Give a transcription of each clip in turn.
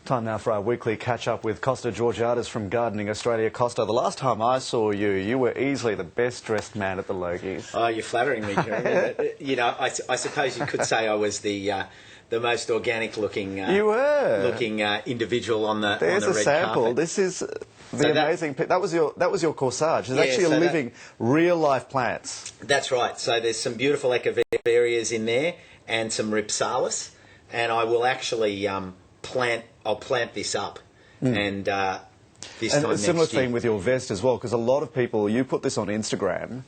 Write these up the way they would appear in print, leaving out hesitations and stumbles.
Time now for our weekly catch-up with Costa Georgiadis from Gardening Australia. Costa, the last time I saw you, you were easily the best-dressed man at the Logies. Oh, you're flattering me, Jeremy. You know, I suppose you could say I was the most organic-looking individual on the There's on the a red sample. carpet. This is the amazing. That was your corsage. It's actually living, real-life plants. That's right. So there's some beautiful echeverias in there and some ripsalis, and I will actually I'll plant this up, and this time and a similar next year. theme with your vest as well, because a lot of people, you put this on Instagram,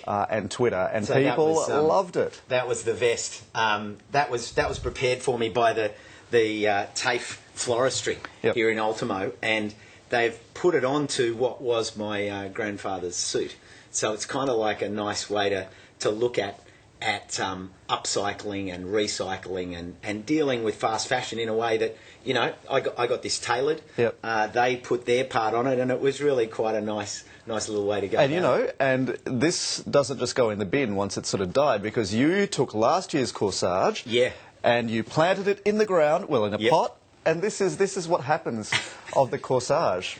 and Twitter, and so people loved it. That was the vest. That was prepared for me by the TAFE floristry here in Ultimo, and they've put it onto what was my grandfather's suit. So it's kind of like a nice way to look at upcycling and recycling and dealing with fast fashion in a way that, you know, I got this tailored. They put their part on it, and it was really quite a nice little way to go. And you know, and this doesn't just go in the bin once it's sort of died, because you took last year's corsage, and you planted it in the ground, well, in a pot, and this is what happens of the corsage.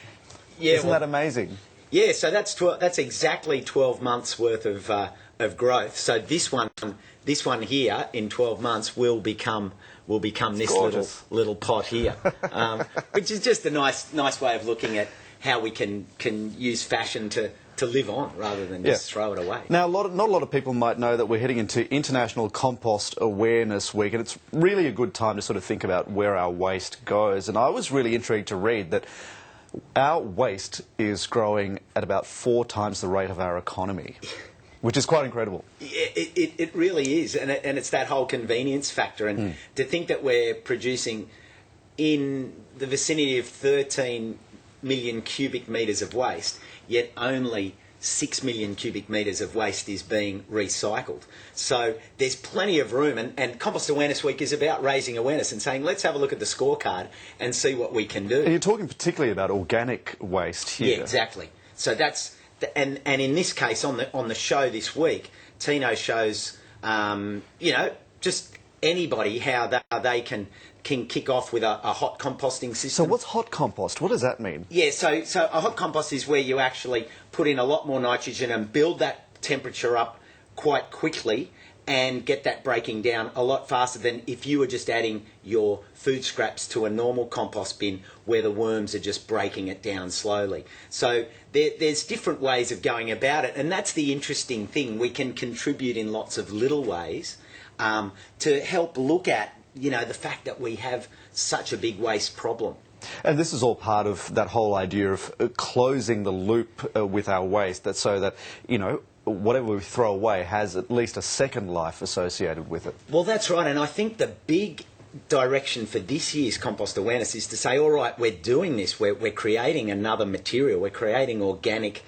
Isn't that amazing? Yeah, so that's exactly 12 months worth of growth. So this one here in 12 months will become this little pot here, which is just a nice way of looking at how we can use fashion to live on rather than just throw it away. Now, not a lot of people might know that we're heading into International Compost Awareness Week, and it's really a good time to sort of think about where our waste goes. And I was really intrigued to read that our waste is growing at about 4 times the rate of our economy, which is quite incredible. It really is, and it's that whole convenience factor. And to think that we're producing in the vicinity of 13 million cubic metres of waste, yet only 6 million cubic metres of waste is being recycled. So there's plenty of room, and Compost Awareness Week is about raising awareness and saying, let's have a look at the scorecard and see what we can do. And you're talking particularly about organic waste here. Yeah, exactly. So that's, and in this case, on the show this week, Tino shows, you know, just anybody how they can kick off with a hot composting system. So what's hot compost? What does that mean? Yeah, so a hot compost is where you actually put in a lot more nitrogen and build that temperature up quite quickly and get that breaking down a lot faster than if you were just adding your food scraps to a normal compost bin where the worms are just breaking it down slowly. So there's different ways of going about it, and that's the interesting thing. We can contribute in lots of little ways to help look at, you know, the fact that we have such a big waste problem. And this is all part of that whole idea of closing the loop with our waste, that so that, you know, whatever we throw away has at least a second life associated with it. Well, that's right, and I think the big direction for this year's Compost Awareness is to say, all right, we're doing this, we're creating another material, we're creating organic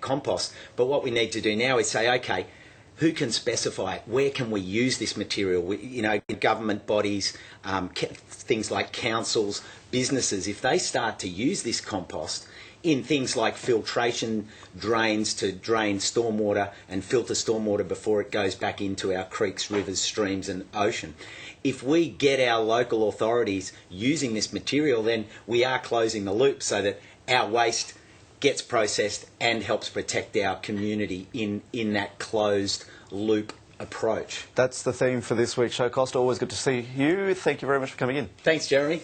compost, but what we need to do now is say, okay, who can specify it? Where can we use this material? You know, government bodies, things like councils, businesses, if they start to use this compost in things like filtration drains to drain stormwater and filter stormwater before it goes back into our creeks, rivers, streams and ocean. If we get our local authorities using this material, then we are closing the loop so that our waste gets processed and helps protect our community in that closed loop approach. That's the theme for this week's show. Costa, always good to see you. Thank you very much for coming in. Thanks, Jeremy.